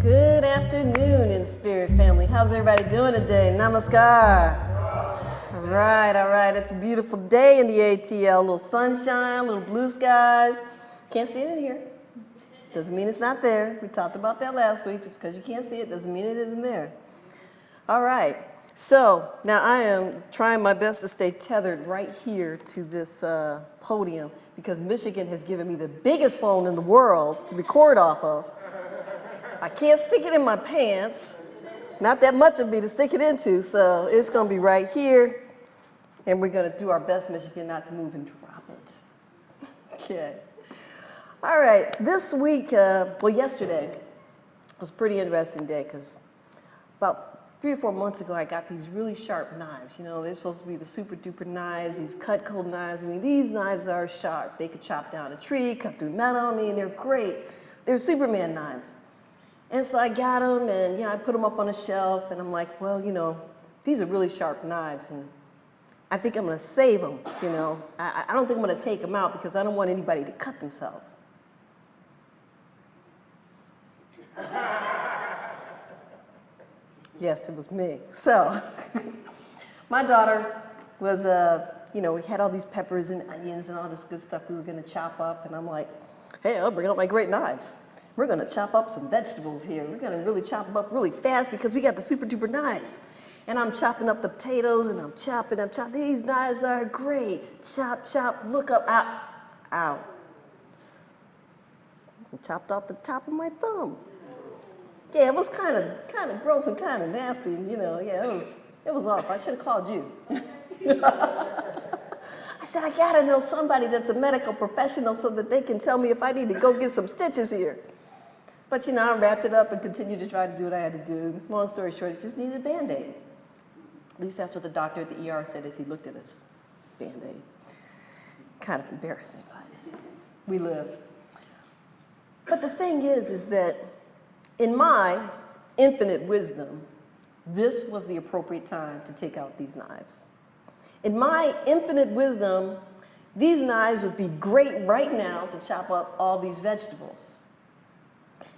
Good afternoon, Inspirit family. How's everybody doing today? Namaskar. All right. It's a beautiful day in the ATL. A little sunshine, a little blue skies. Can't see it in here. Doesn't mean it's not there. We talked about that last week. Just because you can't see it doesn't mean it isn't there. All right. So now I am trying my best to stay tethered right here to this podium because Michigan has given me the biggest phone in the world to record off of. I can't stick it in my pants, not that much of me to stick it into, so it's going to be right here, and we're going to do our best, Michigan, not to move and drop it. Okay. All right, this week, yesterday was a pretty interesting day because about 3 or 4 months ago, I got these really sharp knives. You know, they're supposed to be the super duper knives, these Cutco knives. I mean, these knives are sharp. They could chop down a tree, cut through metal. I mean, they're great. They're Superman knives. And so I got them, and I put them up on a shelf, and I'm like, well, these are really sharp knives, and I think I'm going to save them. I don't think I'm going to take them out because I don't want anybody to cut themselves. Yes, it was me. So my daughter was, we had all these peppers and onions and all this good stuff we were going to chop up, and I'm like, hey, I'll bring out my great knives. We're going to chop up some vegetables here. We're going to really chop them up really fast because we got the super duper knives. And I'm chopping up the potatoes, and I'm chopping. These knives are great. Chop, look up, ow. I chopped off the top of my thumb. Yeah, it was kind of gross and kind of nasty. And, it was off. I should have called you. I said, I got to know somebody that's a medical professional so that they can tell me if I need to go get some stitches here. But, I wrapped it up and continued to try to do what I had to do. Long story short, it just needed a Band-Aid. At least that's what the doctor at the ER said as he looked at his Band-Aid. Kind of embarrassing, but we lived. But the thing is that in my infinite wisdom, this was the appropriate time to take out these knives. In my infinite wisdom, these knives would be great right now to chop up all these vegetables.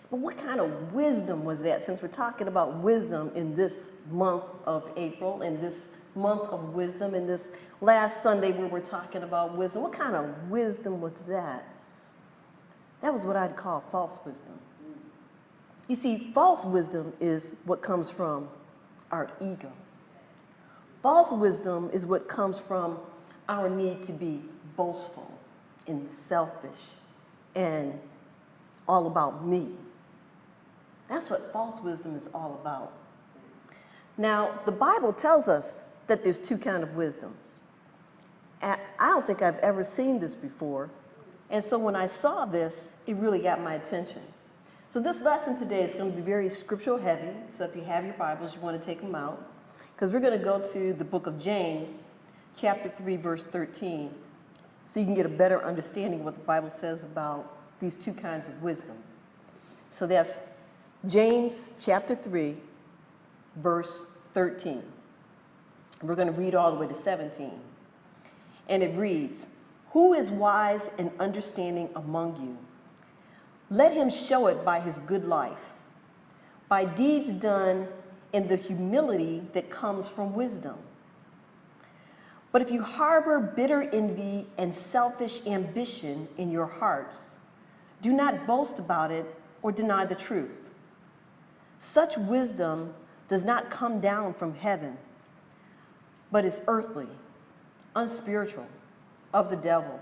But what kind of wisdom was that? Since we're talking about wisdom in this month of April, in this month of wisdom, in this last Sunday where we're talking about wisdom, what kind of wisdom was that? That was what I'd call false wisdom. You see, false wisdom is what comes from our ego. False wisdom is what comes from our need to be boastful and selfish and all about me. That's what false wisdom is all about. Now, the Bible tells us that there's 2 kinds of wisdoms. And I don't think I've ever seen this before. And so when I saw this, it really got my attention. So this lesson today is going to be very scriptural heavy. So if you have your Bibles, you want to take them out. Because we're going to go to the book of James, chapter 3, verse 13, so you can get a better understanding of what the Bible says about these 2 kinds of wisdom. So that's James chapter 3, verse 13. We're going to read all the way to 17. And it reads, "Who is wise and understanding among you? Let him show it by his good life, by deeds done in the humility that comes from wisdom. But if you harbor bitter envy and selfish ambition in your hearts, do not boast about it or deny the truth. Such wisdom does not come down from heaven, but is earthly, unspiritual, of the devil.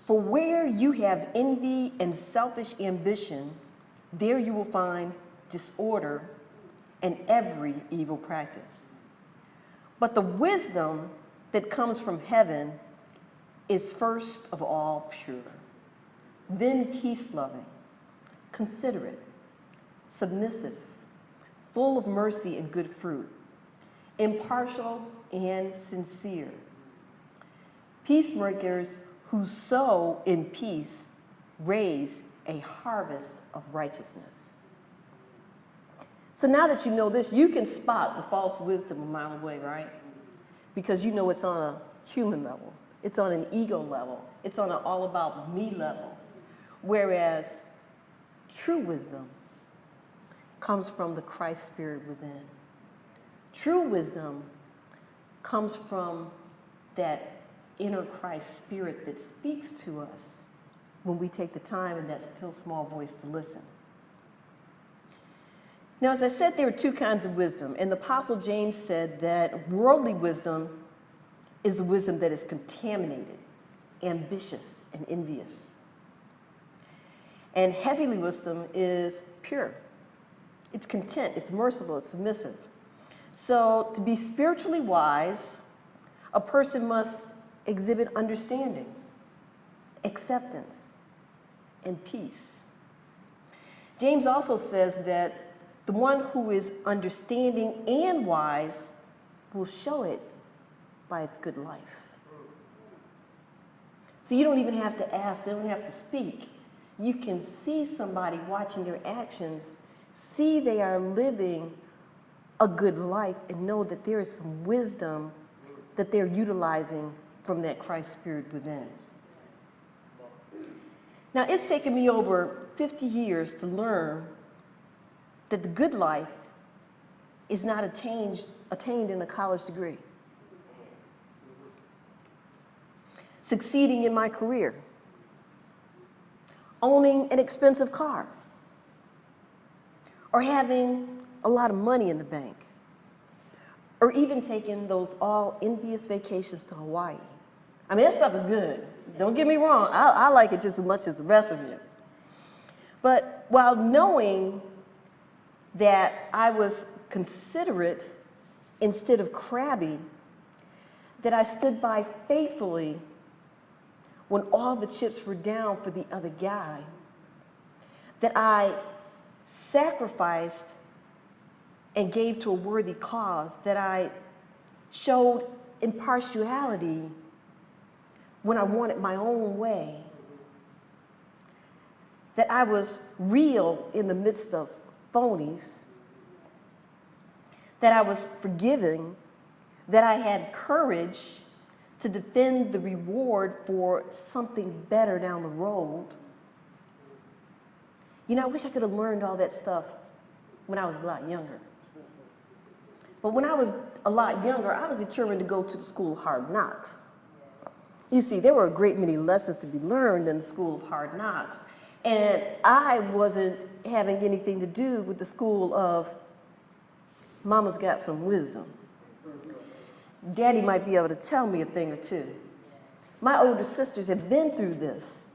For where you have envy and selfish ambition, there you will find disorder and every evil practice. But the wisdom that comes from heaven is first of all pure, then peace-loving, considerate, submissive, full of mercy and good fruit, impartial and sincere. Peacemakers who sow in peace raise a harvest of righteousness." So now that you know this, you can spot the false wisdom a mile away, right? Because you know it's on a human level. It's on an ego level. It's on an all about me level. Whereas true wisdom comes from the Christ Spirit within. True wisdom comes from that inner Christ Spirit that speaks to us when we take the time in that still small voice to listen. Now, as I said, there are two kinds of wisdom, and the Apostle James said that worldly wisdom is the wisdom that is contaminated, ambitious, and envious. And heavenly wisdom is pure. It's content, it's merciful, it's submissive. So to be spiritually wise, a person must exhibit understanding, acceptance, and peace. James also says that the one who is understanding and wise will show it by its good life. So you don't even have to ask, they don't have to speak. You can see somebody watching their actions, see they are living a good life, and know that there is some wisdom that they're utilizing from that Christ Spirit within. Now, it's taken me over 50 years to learn that the good life is not attained in a college degree. Succeeding in my career, owning an expensive car, or having a lot of money in the bank, or even taking those all envious vacations to Hawaii. I mean, that stuff is good. Don't get me wrong. I like it just as much as the rest of you. But while knowing that I was considerate instead of crabby, that I stood by faithfully when all the chips were down for the other guy, that I sacrificed and gave to a worthy cause, that I showed impartiality when I wanted my own way, that I was real in the midst of phonies, that I was forgiving, that I had courage to defend the reward for something better down the road. You know, I wish I could have learned all that stuff when I was a lot younger. But when I was a lot younger, I was determined to go to the school of hard knocks. You see, there were a great many lessons to be learned in the school of hard knocks. And I wasn't having anything to do with the school of mama's got some wisdom. Daddy might be able to tell me a thing or two. My older sisters have been through this.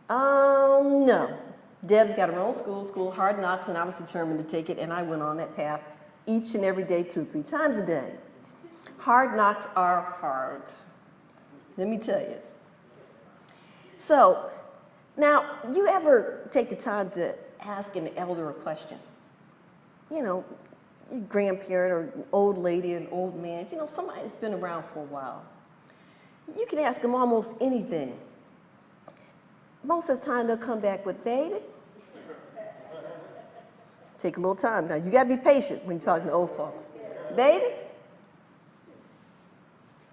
No. Deb's got her own school of hard knocks, and I was determined to take it, and I went on that path each and every day, 2 or 3 times a day. Hard knocks are hard. Let me tell you. So, now, you ever take the time to ask an elder a question? You know, your grandparent or an old lady, an old man, you know, somebody that's been around for a while. You can ask them almost anything. Most of the time, they'll come back with, baby. Take a little time. Now, you got to be patient when you're talking to old folks. Baby.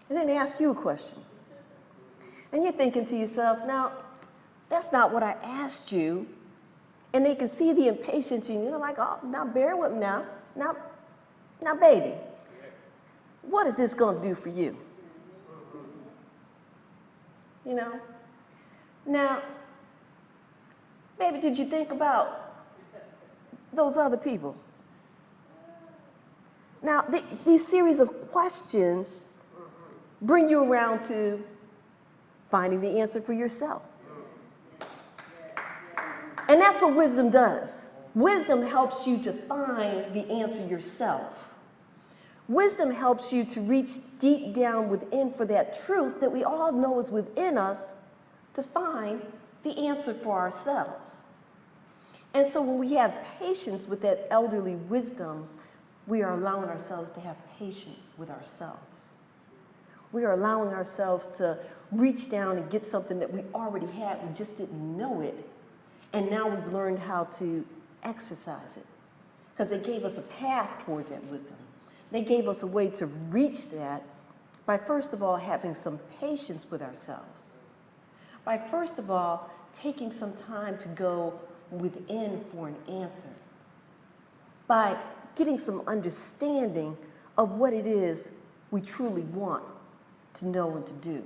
And then they ask you a question. And you're thinking to yourself, now, that's not what I asked you. And they can see the impatience in you. They're like, oh, now bear with me now. Now, baby, what is this going to do for you? You know? Now, baby, did you think about those other people? Now, these series of questions bring you around to finding the answer for yourself. And that's what wisdom does. Wisdom helps you to find the answer yourself. Wisdom helps you to reach deep down within for that truth that we all know is within us to find the answer for ourselves. And so when we have patience with that elderly wisdom, we are allowing ourselves to have patience with ourselves. We are allowing ourselves to reach down and get something that we already had, we just didn't know it. And now we've learned how to exercise it. Because they gave us a path towards that wisdom. They gave us a way to reach that by, first of all, having some patience with ourselves. By, first of all, taking some time to go within for an answer. by getting some understanding of what it is we truly want to know and to do.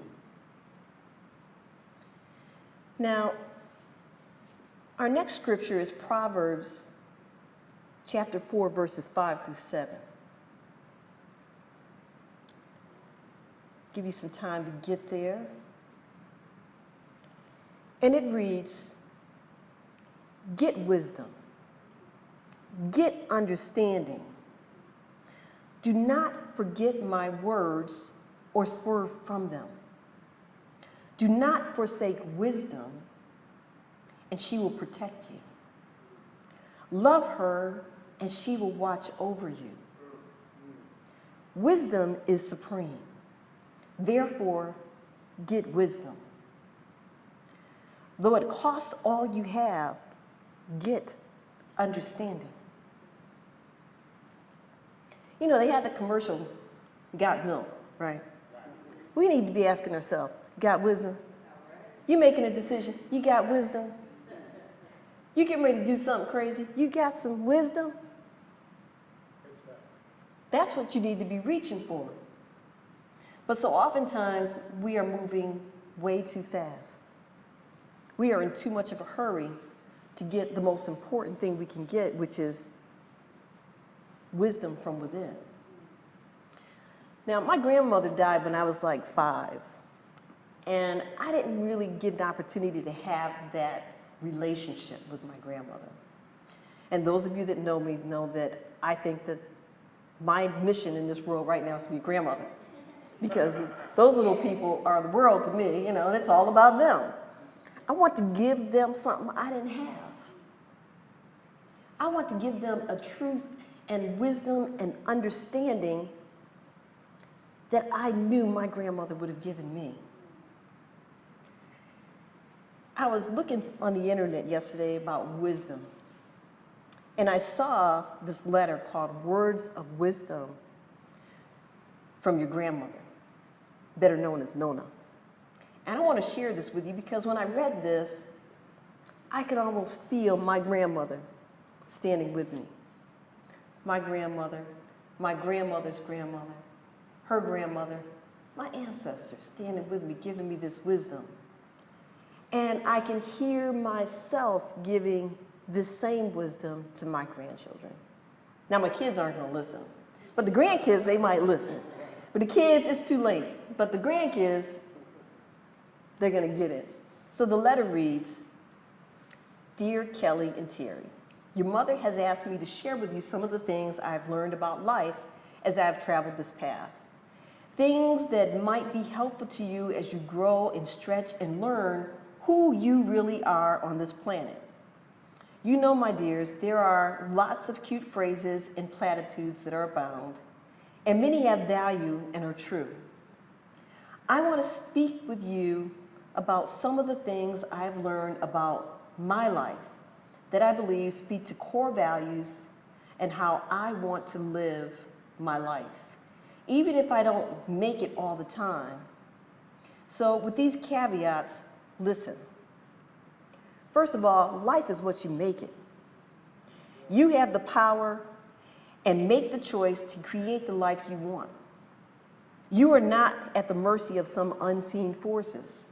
Now, our next scripture is Proverbs chapter 4, verses 5 through 7. Give you some time to get there. And it reads, "Get wisdom, get understanding. Do not forget my words or swerve from them. Do not forsake wisdom, and she will protect you. Love her, and she will watch over you. Wisdom is supreme. Therefore, get wisdom. Though it costs all you have, get understanding." You know, they had the commercial, got milk, right? We need to be asking ourselves, got wisdom? You making a decision, you got wisdom? You getting ready to do something crazy, you got some wisdom? That's what you need to be reaching for. But so oftentimes, we are moving way too fast. We are in too much of a hurry to get the most important thing we can get, which is wisdom from within. Now, my grandmother died when I was like 5, and I didn't really get an opportunity to have that relationship with my grandmother. And those of you that know me know that I think that my mission in this world right now is to be a grandmother, because those little people are the world to me, and it's all about them. I want to give them something I didn't have. I want to give them a truth and wisdom and understanding that I knew my grandmother would have given me. I was looking on the internet yesterday about wisdom, and I saw this letter called Words of Wisdom from your grandmother, better known as Nona. And I want to share this with you because when I read this, I could almost feel my grandmother standing with me. My grandmother, my grandmother's grandmother, her grandmother, my ancestors standing with me, giving me this wisdom. And I can hear myself giving this same wisdom to my grandchildren. Now, my kids aren't going to listen, but the grandkids, they might listen. For the kids, it's too late, but the grandkids, they're going to get it. So the letter reads, "Dear Kelly and Terry, your mother has asked me to share with you some of the things I've learned about life as I've traveled this path. Things that might be helpful to you as you grow and stretch and learn who you really are on this planet. You know, my dears, there are lots of cute phrases and platitudes that are abound, and many have value and are true. I want to speak with you about some of the things I've learned about my life that I believe speak to core values and how I want to live my life, even if I don't make it all the time. So with these caveats, listen. First of all, life is what you make it. You have the power and make the choice to create the life you want. You are not at the mercy of some unseen forces.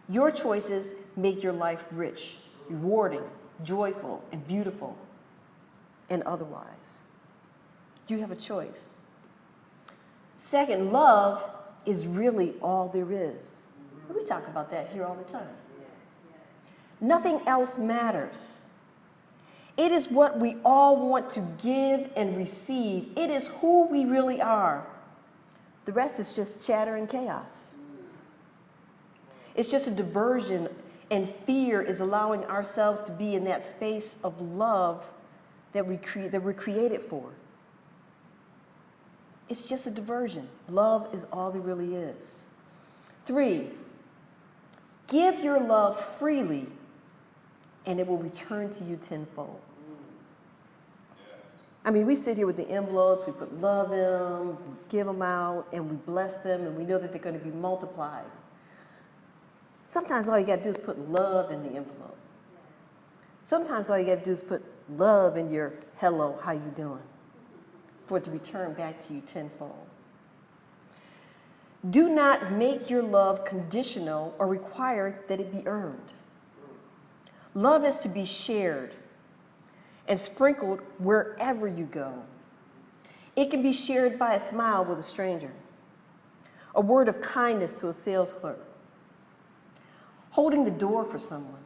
Your choices make your life rich, rewarding, joyful, and beautiful, and otherwise. You have a choice. Second, love is really all there is. We talk about that here all the time. Nothing else matters. It is what we all want to give and receive. It is who we really are. The rest is just chatter and chaos. It's just a diversion, and fear is allowing ourselves to be in that space of love that we're created for. It's just a diversion. Love is all there really is. 3, give your love freely, and it will return to you tenfold. I mean, we sit here with the envelopes, we put love in them, we give them out, and we bless them, and we know that they're going to be multiplied. Sometimes all you got to do is put love in the envelope. Sometimes all you got to do is put love in your hello, how you doing, for it to return back to you tenfold. Do not make your love conditional or require that it be earned. Love is to be shared and sprinkled wherever you go. It can be shared by a smile with a stranger, a word of kindness to a sales clerk, holding the door for someone.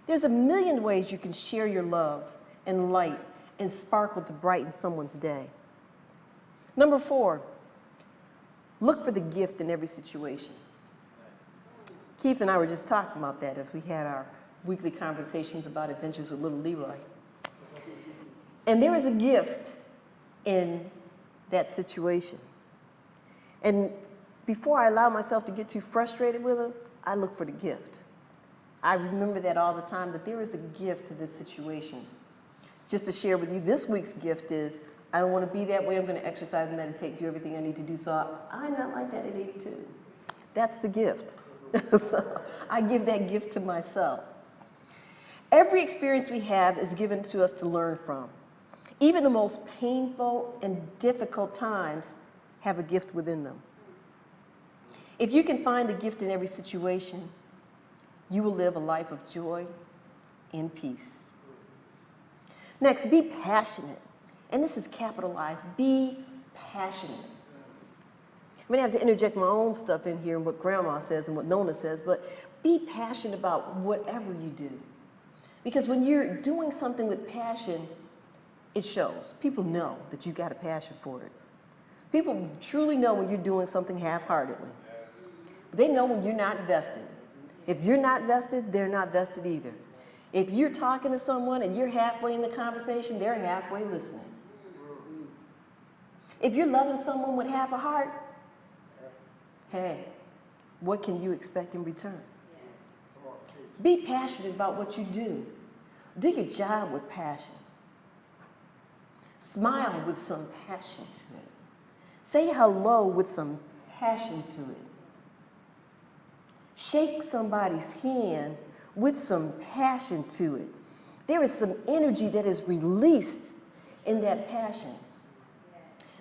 There's a million ways you can share your love and light and sparkle to brighten someone's day. Number 4, look for the gift in every situation. Keith and I were just talking about that as we had our weekly conversations about adventures with little Leroy. And there is a gift in that situation. And before I allow myself to get too frustrated with him, I look for the gift. I remember that all the time, that there is a gift to this situation. Just to share with you, this week's gift is, I don't want to be that way. I'm going to exercise, meditate, do everything I need to do. So I'm not like that at 82. That's the gift. So I give that gift to myself. Every experience we have is given to us to learn from. Even the most painful and difficult times have a gift within them. If you can find the gift in every situation, you will live a life of joy and peace. Next, be passionate. And this is capitalized. Be passionate. I'm going to have to interject my own stuff in here and what Grandma says and what Nona says, but be passionate about whatever you do. Because when you're doing something with passion, it shows. People know that you got a passion for it. People truly know when you're doing something half-heartedly. They know when you're not vested. If you're not vested, they're not vested either. If you're talking to someone and you're halfway in the conversation, they're halfway listening. If you're loving someone with half a heart, hey, what can you expect in return? Be passionate about what you do. Do your job with passion. Smile with some passion to it. Say hello with some passion to it. Shake somebody's hand with some passion to it. There is some energy that is released in that passion.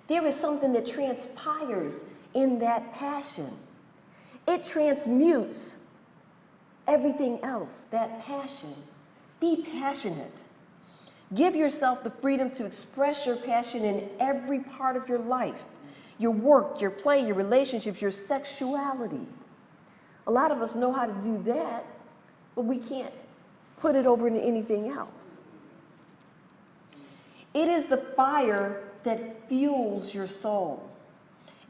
There is something that transpires in that passion. It transmutes everything else, that passion. Be passionate. Give yourself the freedom to express your passion in every part of your life. Your work, your play, your relationships, your sexuality. A lot of us know how to do that, but we can't put it over into anything else. It is the fire that fuels your soul.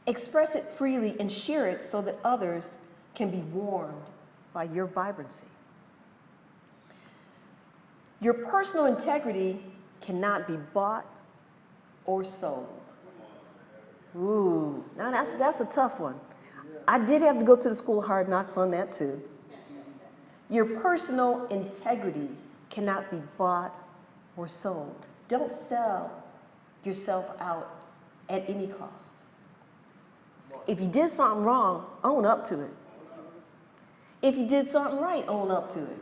Express it freely and share it so that others can be warmed by your vibrancy. Your personal integrity cannot be bought or sold. Ooh, now that's a tough one. I did have to go to the school of hard knocks on that too. Your personal integrity cannot be bought or sold. Don't sell yourself out at any cost. If you did something wrong, own up to it. If you did something right, own up to it.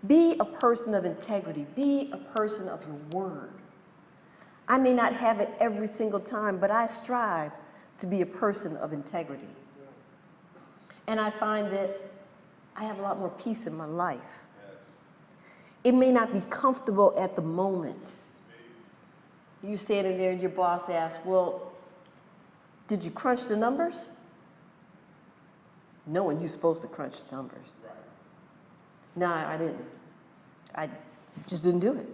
Be a person of integrity. Be a person of your word. I may not have it every single time, but I strive to be a person of integrity. And I find that I have a lot more peace in my life. It may not be comfortable at the moment. You're standing there and your boss asks, well, did you crunch the numbers? Knowing you're supposed to crunch the numbers. No, I didn't. I just didn't do it.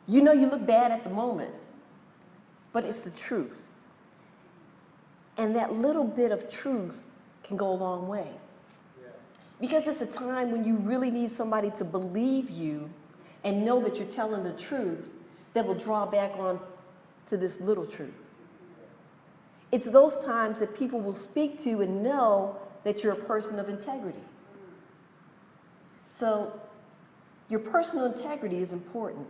You know you look bad at the moment, but it's the truth. And that little bit of truth can go a long way. Because it's a time when you really need somebody to believe you and know that you're telling the truth that will draw back on to this little truth. It's those times that people will speak to and know that you're a person of integrity. So your personal integrity is important.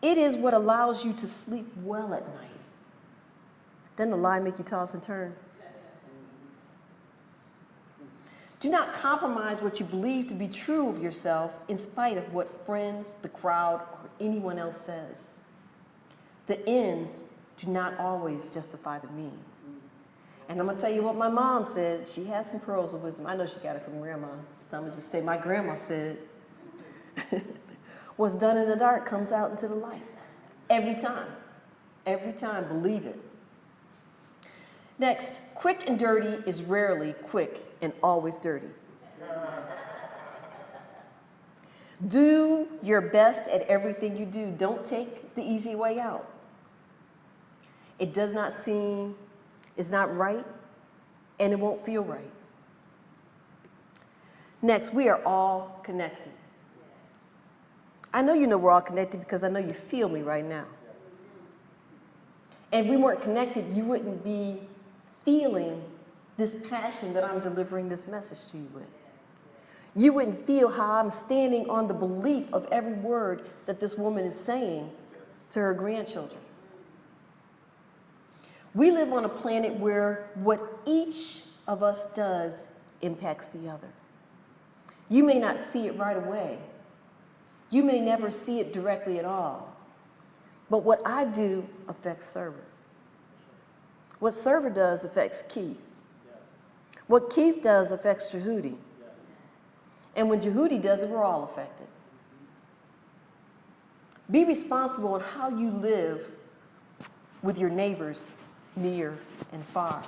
It is what allows you to sleep well at night. Doesn't a lie make you toss and turn? Do not compromise what you believe to be true of yourself in spite of what friends, the crowd, or anyone else says. The ends do not always justify the means. And I'm going to tell you what my mom said. She had some pearls of wisdom. I know she got it from grandma. So I'm going to just say my grandma said, what's done in the dark comes out into the light. Every time. Every time, believe it. Next, quick and dirty is rarely quick and always dirty. Do your best at everything you do. Don't take the easy way out. It does not seem, it's not right, and it won't feel right. Next, we are all connected. I know you know we're all connected because I know you feel me right now. And if we weren't connected, you wouldn't be feeling this passion that I'm delivering this message to you with. You wouldn't feel how I'm standing on the belief of every word that this woman is saying to her grandchildren. We live on a planet where what each of us does impacts the other. You may not see it right away. You may never see it directly at all. But what I do affects Server. What Server does affects Keith. What Keith does affects Jehudi. And when Jehudi does it, we're all affected. Be responsible on how you live with your neighbors near and far.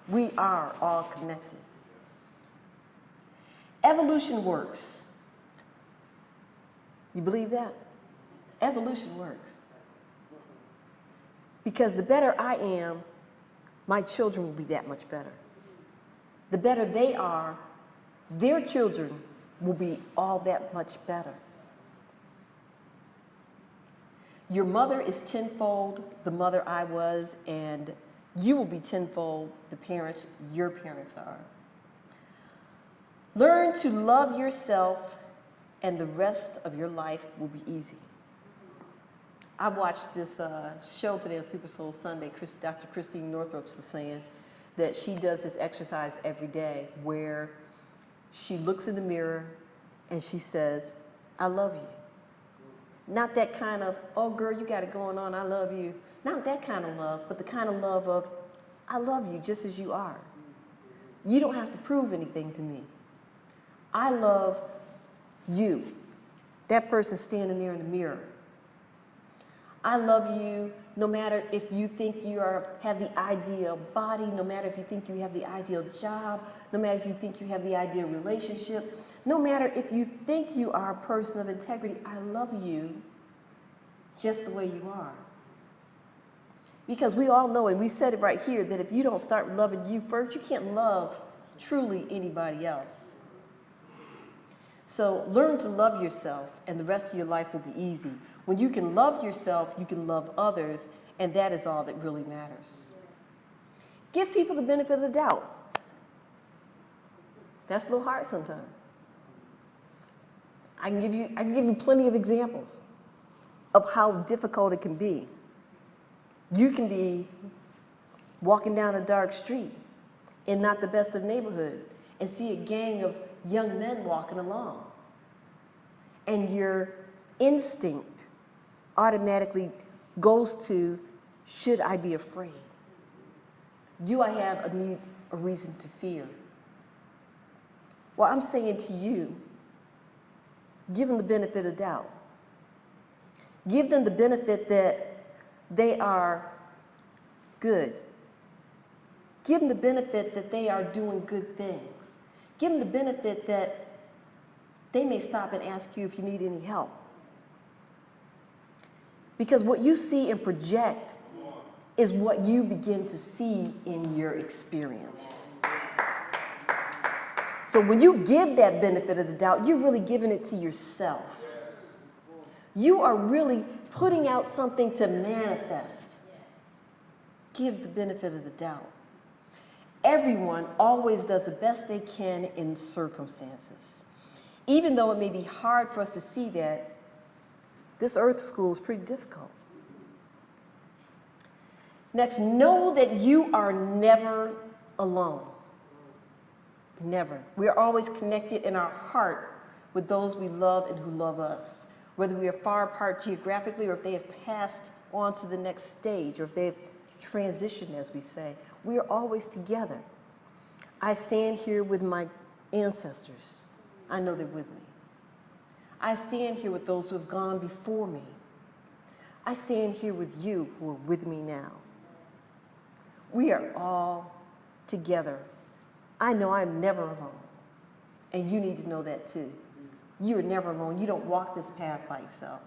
We are all connected. Evolution works. You believe that? Evolution works. Because the better I am, my children will be that much better. The better they are, their children will be all that much better. Your mother is tenfold the mother I was, and you will be tenfold the parents your parents are. Learn to love yourself, and the rest of your life will be easy. I watched this show today on Super Soul Sunday. Dr. Christine Northrup was saying that she does this exercise every day where she looks in the mirror and she says, I love you. Not that kind of, oh girl, you got it going on, I love you. Not that kind of love, but the kind of love of, I love you just as you are. You don't have to prove anything to me. I love you. That person standing there in the mirror. I love you no matter if you think you have the ideal body, no matter if you think you have the ideal job, no matter if you think you have the ideal relationship, no matter if you think you are a person of integrity, I love you just the way you are. Because we all know, and we said it right here, that if you don't start loving you first, you can't love truly anybody else. So learn to love yourself, and the rest of your life will be easy. When you can love yourself, you can love others, and that is all that really matters. Give people the benefit of the doubt. That's a little hard sometimes. I can give you plenty of examples of how difficult it can be. You can be walking down a dark street in not the best of neighborhood and see a gang of young men walking along. And your instinct automatically goes to, should I be afraid? Do I have a reason to fear? Well, I'm saying to you, give them the benefit of doubt. Give them the benefit that they are good. Give them the benefit that they are doing good things. Give them the benefit that they may stop and ask you if you need any help. Because what you see and project is what you begin to see in your experience. So when you give that benefit of the doubt, you're really giving it to yourself. You are really putting out something to manifest. Give the benefit of the doubt. Everyone always does the best they can in circumstances. Even though it may be hard for us to see that, this earth school is pretty difficult. Next, know that you are never alone. Never. We are always connected in our heart with those we love and who love us, whether we are far apart geographically or if they have passed on to the next stage or if they've transitioned, as we say. We are always together. I stand here with my ancestors. I know they're with me. I stand here with those who have gone before me. I stand here with you who are with me now. We are all together. I know I'm never alone. And you need to know that too. You are never alone. You don't walk this path by yourself.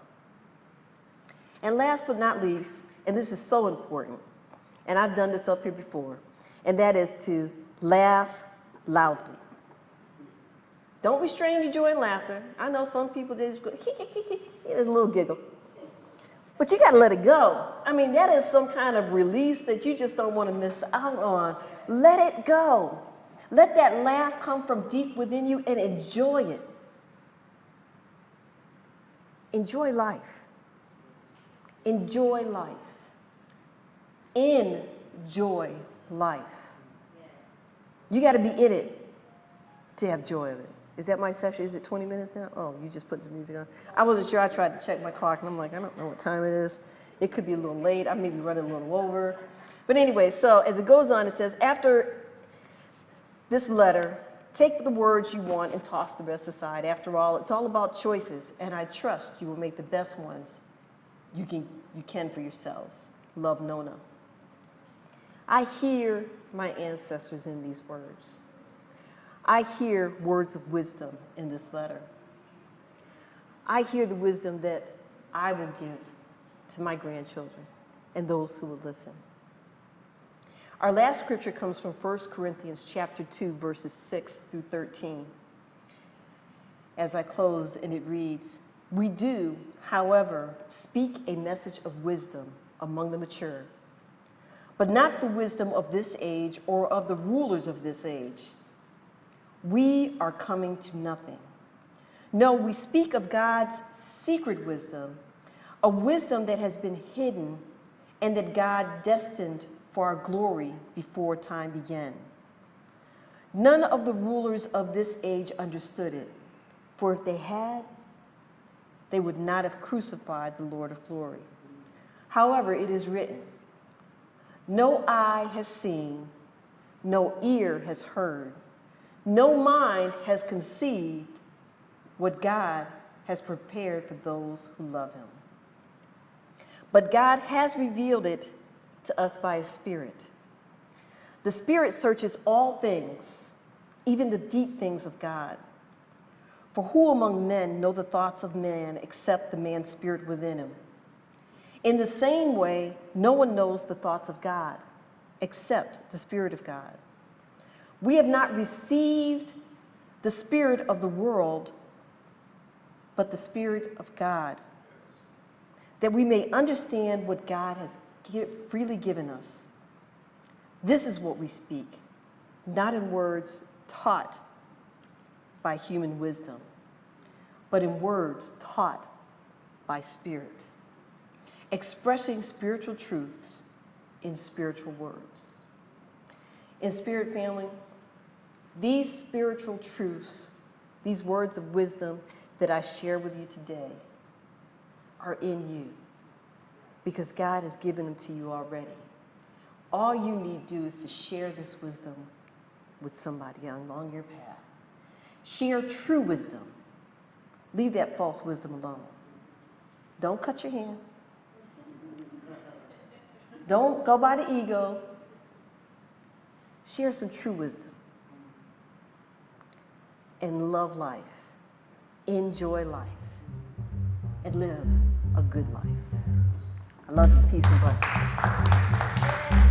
And last but not least, and this is so important, and I've done this up here before, and that is to laugh loudly. Don't restrain your joy and laughter. I know some people just go, there's a little giggle. But you got to let it go. I mean, that is some kind of release that you just don't want to miss out on. Let it go. Let that laugh come from deep within you and enjoy it. Enjoy life. Enjoy life. Enjoy life. You got to be in it to have joy of it. Is that my session? Is it 20 minutes now? Oh, you just put some music on. I wasn't sure. I tried to check my clock, and I'm like, I don't know what time it is. It could be a little late. I may be running a little over. But anyway, so as it goes on, it says, after this letter, take the words you want and toss the rest aside. After all, it's all about choices, and I trust you will make the best ones you can for yourselves. Love, Nona. I hear my ancestors in these words. I hear words of wisdom in this letter. I hear the wisdom that I will give to my grandchildren and those who will listen. Our last scripture comes from 1 Corinthians chapter 2, verses 6 through 13. As I close, and it reads, "We do, however, speak a message of wisdom among the mature, but not the wisdom of this age or of the rulers of this age. We are coming to nothing. No, we speak of God's secret wisdom, a wisdom that has been hidden and that God destined for our glory before time began. None of the rulers of this age understood it, for if they had, they would not have crucified the Lord of glory. However, it is written, no eye has seen, no ear has heard, no mind has conceived what God has prepared for those who love him. But God has revealed it to us by his Spirit. The Spirit searches all things, even the deep things of God. For who among men know the thoughts of man except the man's spirit within him? In the same way, no one knows the thoughts of God except the Spirit of God. We have not received the spirit of the world, but the Spirit of God, that we may understand what God has freely given us. This is what we speak, not in words taught by human wisdom, but in words taught by Spirit, expressing spiritual truths in spiritual words. Inspirit family, these spiritual truths, these words of wisdom that I share with you today are in you because God has given them to you already. All you need to do is to share this wisdom with somebody along your path. Share true wisdom. Leave that false wisdom alone. Don't cut your hand. Don't go by the ego. Share some true wisdom. And love life. Enjoy life. And live a good life. I love you. Peace and blessings.